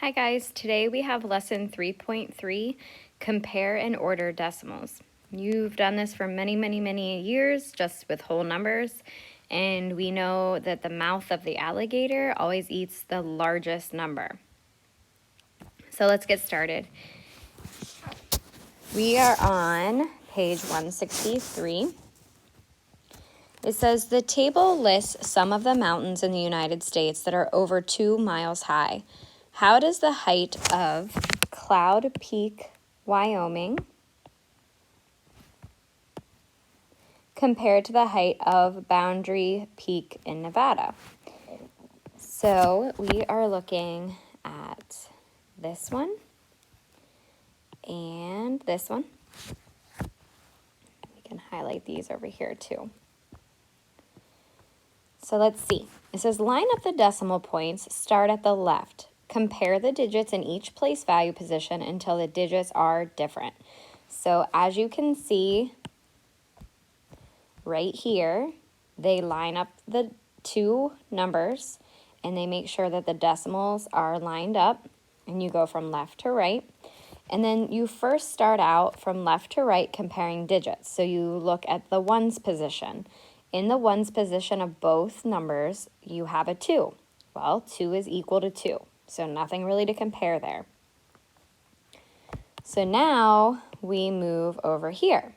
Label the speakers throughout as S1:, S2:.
S1: Hi guys, today we have lesson 3.3, compare and order decimals. You've done this for many years just with whole numbers, and we know that the mouth of the alligator always eats the largest number. So let's get started. We are on page 163. It says the table lists some of the mountains in the United States that are over 2 miles high. How does the height of Cloud Peak, Wyoming, compare to the height of Boundary Peak in Nevada? So we are looking at this one and this one. We can highlight these over here too. So let's see. It says line up the decimal points, start at the left. Compare the digits in each place value position until the digits are different. So as you can see right here, they line up the two numbers and they make sure that the decimals are lined up, and you go from left to right. And then you first start out from left to right comparing digits. So you look at the ones position. In the ones position of both numbers, you have a 2. Well, 2 is equal to 2. So nothing really to compare there. So now we move over here.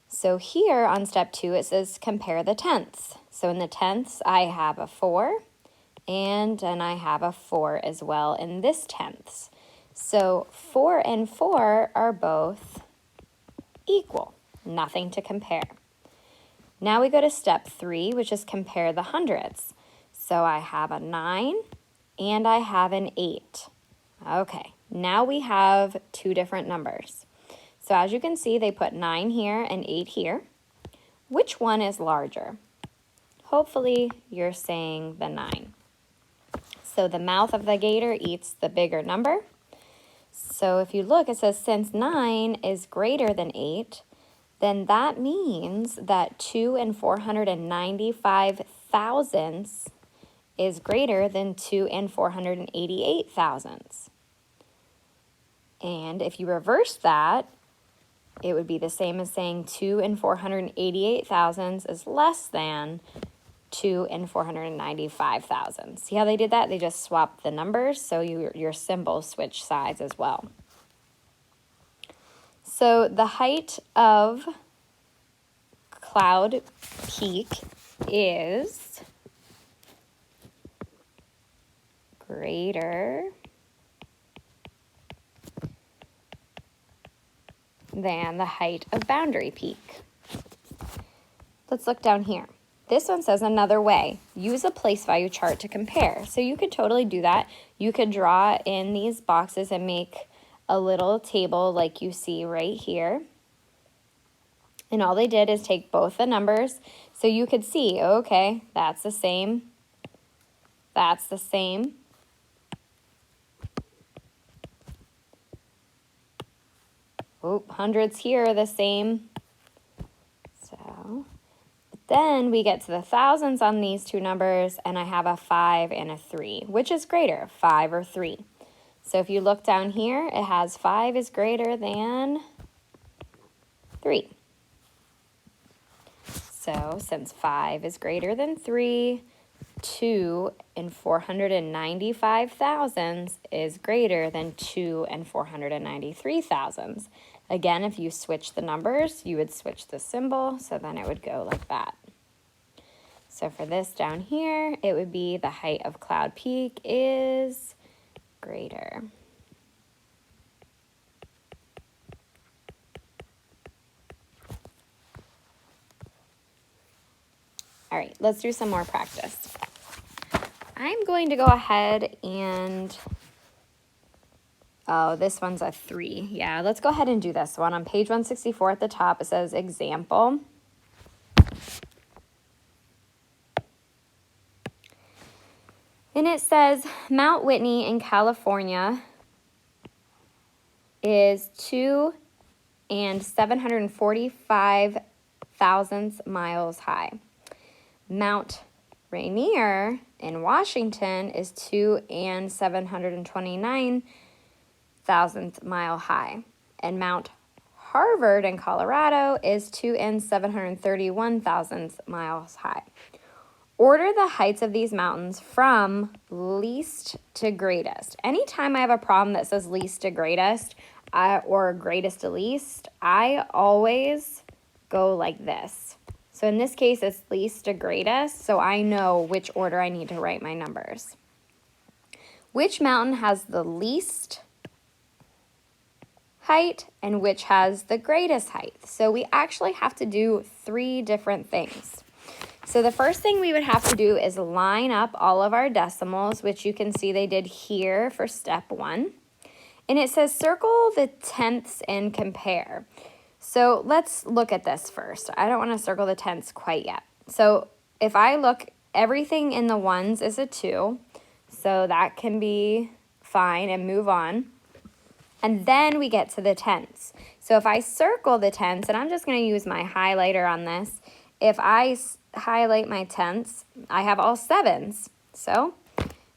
S1: So here on step 2, it says compare the tenths. So in the tenths, I have a 4, and then I have a 4 as well in this tenths. So 4 and 4 are both equal. Nothing to compare. Now we go to step 3, which is compare the hundredths. So I have a 9 and I have an 8. Okay, now we have two different numbers. So as you can see, they put 9 here and 8 here. Which one is larger? Hopefully you're saying the 9. So the mouth of the gator eats the bigger number. So if you look, it says since 9 is greater than 8, then that means that 2 and 495 thousandths is greater than 2 and 488 thousandths. And if you reverse that, it would be the same as saying 2 and 488 thousandths is less than 2 and 495 thousandths. See how they did that? They just swapped the numbers, so your symbols switch sides as well. So the height of Cloud Peak is greater than the height of Boundary Peak. Let's look down here. This one says another way. Use a place value chart to compare. So you could totally do that. You could draw in these boxes and make a little table like you see right here. And all they did is take both the numbers. So you could see, okay, that's the same. That's the same. Oh, hundreds here are the same. So then we get to the thousands on these two numbers, and I have a 5 and a 3. Which is greater, 5 or 3? So if you look down here, it has 5 is greater than 3. So since 5 is greater than 3, 2 and 495 thousandths is greater than 2 and 493 thousandths. Again, if you switch the numbers, you would switch the symbol, so then it would go like that. So for this down here, it would be the height of Cloud Peak is greater. All right, let's do some more practice. I'm going to go ahead and, oh, this one's a 3. Yeah, let's go ahead and do this one. On page 164 at the top, it says example. And it says Mount Whitney in California is 2 and 745 thousandths miles high. Mount Rainier in Washington is 2 and 729 thousandth mile high. And Mount Harvard in Colorado is 2 and 731 thousandth miles high. Order the heights of these mountains from least to greatest. Anytime I have a problem that says least to greatest or greatest to least, I always go like this. So in this case, it's least to greatest, so I know which order I need to write my numbers. Which mountain has the least height and which has the greatest height? So we actually have to do 3 different things. So the first thing we would have to do is line up all of our decimals, which you can see they did here for step 1. And it says circle the tenths and compare. So let's look at this first. I don't want to circle the tenths quite yet. So if I look, everything in the ones is a 2. So that can be fine and move on. And then we get to the tenths. So if I circle the tenths, and I'm just going to use my highlighter on this, if I highlight my tenths, I have all 7s. So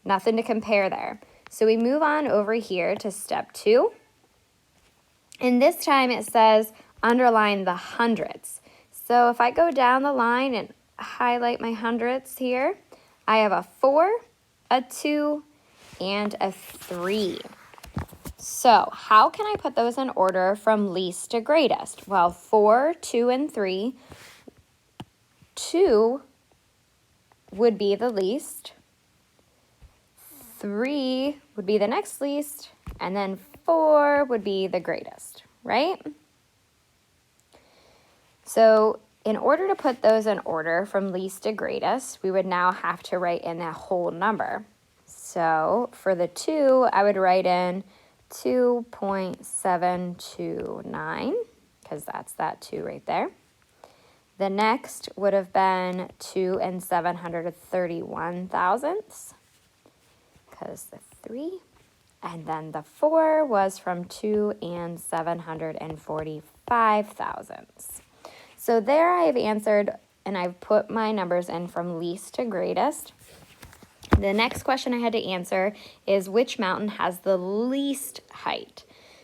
S1: nothing to compare there. So we move on over here to step 2. And this time it says underline the hundredths. So if I go down the line and highlight my hundredths here, I have a 4, a 2, and a 3. So how can I put those in order from least to greatest? Well, 4, 2, and 3. 2 would be the least. 3 would be the next least. And then 4 would be the greatest, right? So in order to put those in order from least to greatest, we would now have to write in a whole number. So for the 2, I would write in 2.729, because that's that 2 right there. The next would have been 2 and 731 thousandths, because the 3. And then the 4 was from 2 and 745 thousandths. So there I have answered, and I've put my numbers in from least to greatest. The next question I had to answer is which mountain has the least height?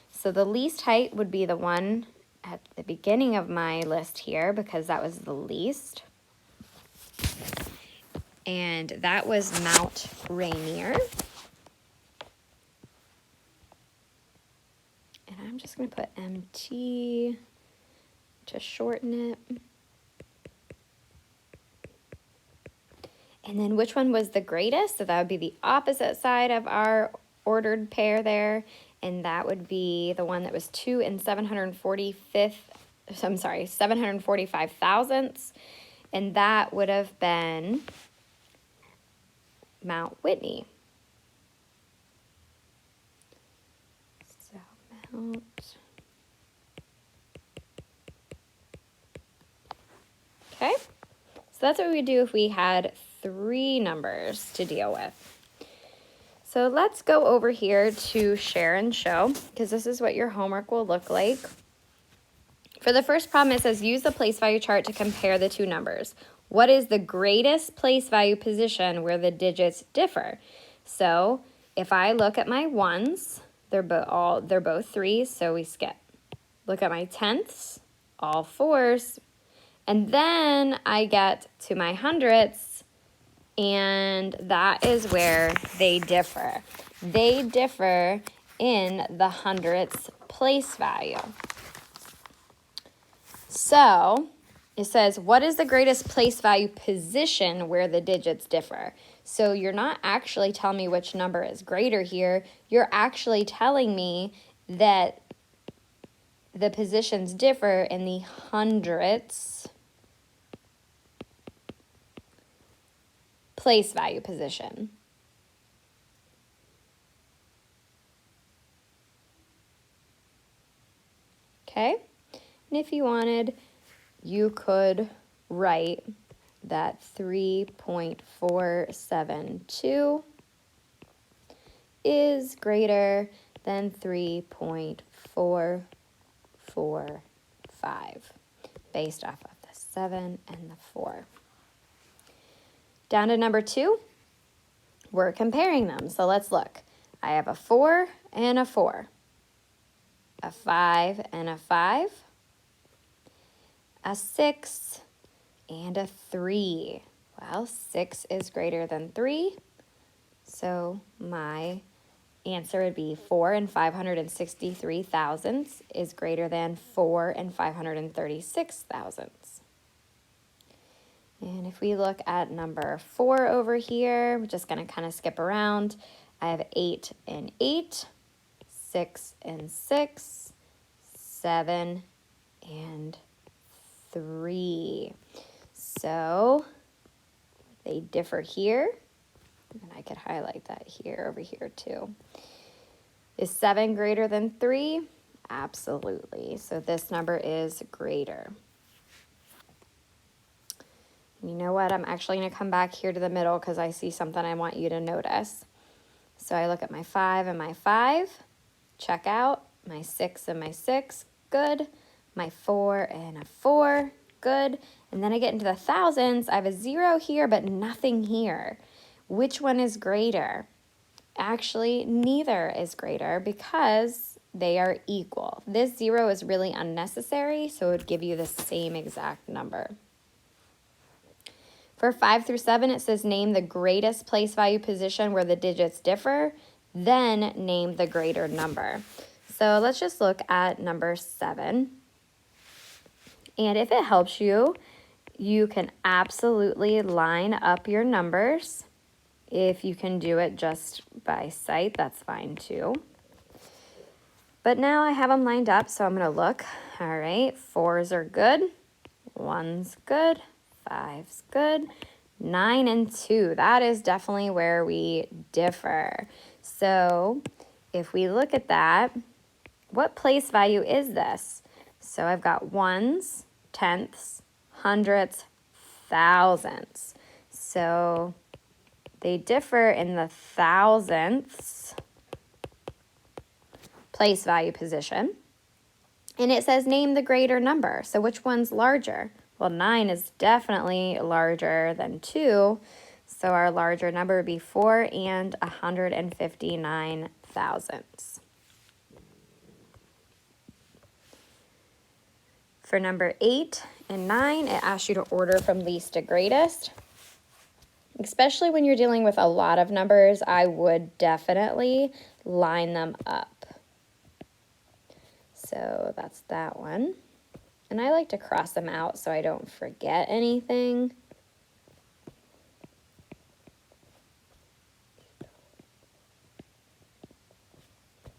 S1: So the least height would be the one at the beginning of my list here, because that was the least. And that was Mount Rainier. And I'm just going to put MT to shorten it. And then which one was the greatest? So that would be the opposite side of our ordered pair there. And that would be the one that was 2 and 745 thousandths. And that would have been Mount Whitney. So Mount. Okay. So that's what we would do if we had 3 numbers to deal with. So let's go over here to share and show, because this is what your homework will look like. For the first problem, it says use the place value chart to compare the 2 numbers. What is the greatest place value position where the digits differ? So if I look at my ones, they're both 3s, so we skip. Look at my tenths, all 4s. And then I get to my hundredths, and that is where they differ. They differ in the hundredths place value. So it says, what is the greatest place value position where the digits differ? So you're not actually telling me which number is greater here. You're actually telling me that the positions differ in the hundredths place value position. Okay, and if you wanted, you could write that 3.472 is greater than 3.445 based off of the 7 and the 4. Down to number 2, we're comparing them. So let's look. I have a 4 and a 4, a 5 and a 5, a 6 and a 3. Well, 6 is greater than 3, so my answer would be 4 and 563 thousandths is greater than 4 and 536 thousandths. And if we look at number 4 over here, we're just going to kind of skip around. I have 8 and 8, 6 and 6, 7 and 3. So they differ here. And I could highlight that here, over here too. Is 7 greater than 3? Absolutely. So this number is greater. You know what? I'm actually going to come back here to the middle because I see something I want you to notice. So I look at my 5 and my 5. Check out. My 6 and my 6. Good. My 4 and a 4. Good. And then I get into the thousands. I have a 0 here, but nothing here. Which one is greater? Actually, neither is greater because they are equal. This 0 is really unnecessary, so it would give you the same exact number. For 5 through 7, it says name the greatest place value position where the digits differ, then name the greater number. So let's just look at number 7. And if it helps you, you can absolutely line up your numbers. If you can do it just by sight, that's fine too. But now I have them lined up, so I'm going to look. All right, 4s are good, 1's good, 5's good, 9 and 2. That is definitely where we differ. So if we look at that, what place value is this? So I've got ones, tenths, hundredths, thousandths. So they differ in the thousandths place value position. And it says name the greater number. So which one's larger? Well, 9 is definitely larger than 2. So our larger number would be 4 and 159 thousandths. For number 8 and 9, it asks you to order from least to greatest. Especially when you're dealing with a lot of numbers, I would definitely line them up. So that's that one. And I like to cross them out so I don't forget anything.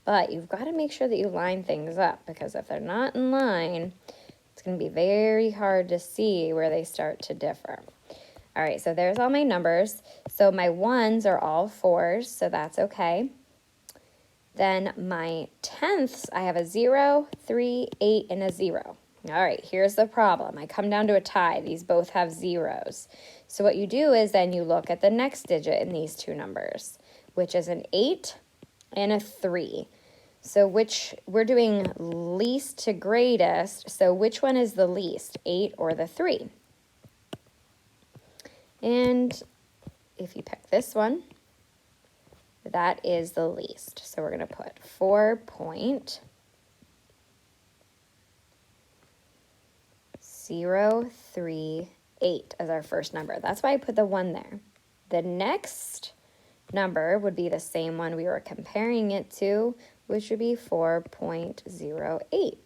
S1: But you've got to make sure that you line things up, because if they're not in line, it's going to be very hard to see where they start to differ. All right, so there's all my numbers. So my 1s are all 4s, so that's okay. Then my tenths, I have a 0, 3, 8, and a 0. All right, here's the problem. I come down to a tie. These both have zeros. So what you do is then you look at the next digit in these two numbers, which is an 8 and a 3. So we're doing least to greatest. So which one is the least, 8 or the 3? And if you pick this one, that is the least. So we're going to put 4.038 as our first number. That's why I put the 1 there. The next number would be the same one we were comparing it to, which would be 4.08.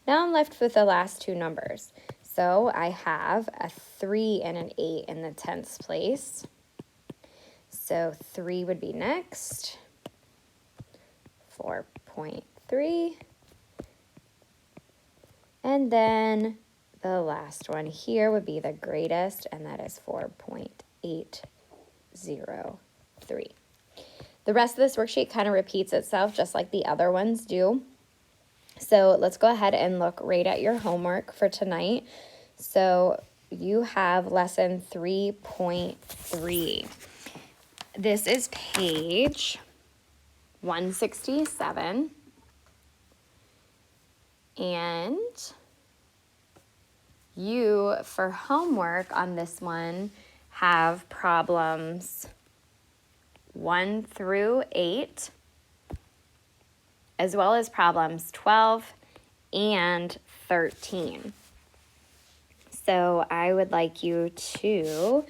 S1: Now I'm left with the last two numbers. So I have a 3 and an 8 in the tenths place. So 3 would be next, 4.3, and then the last one here would be the greatest, and that is 4.803. The rest of this worksheet kind of repeats itself just like the other ones do. So let's go ahead and look right at your homework for tonight. So you have lesson 3.3. This is page 167. And You, for homework on this one, have problems 1 through 8, as well as problems 12 and 13. So I would like you to,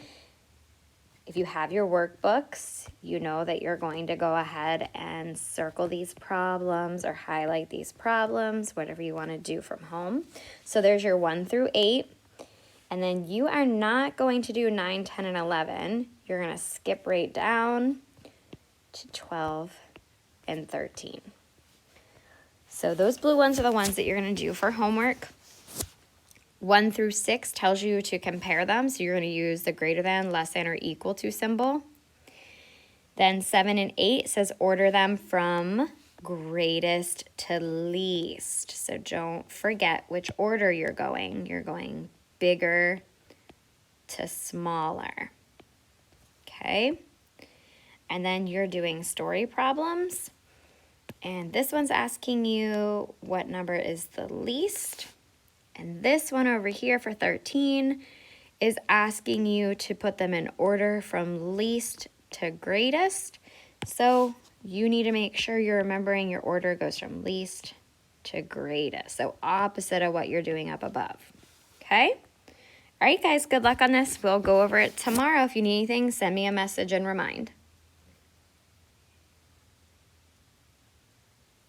S1: if you have your workbooks, you know that you're going to go ahead and circle these problems or highlight these problems, whatever you want to do from home. So there's your 1 through 8. And then you are not going to do 9, 10, and 11. You're going to skip right down to 12 and 13. So those blue ones are the ones that you're going to do for homework. 1 through 6 tells you to compare them. So you're going to use the greater than, less than, or equal to symbol. Then 7 and 8 says order them from greatest to least. So don't forget which order you're going. You're going bigger to smaller. Okay? And then you're doing story problems. And this one's asking you what number is the least. And this one over here for 13 is asking you to put them in order from least to greatest. So you need to make sure you're remembering your order goes from least to greatest. So opposite of what you're doing up above. Okay? All right, guys, good luck on this. We'll go over it tomorrow. If you need anything, send me a message and remind.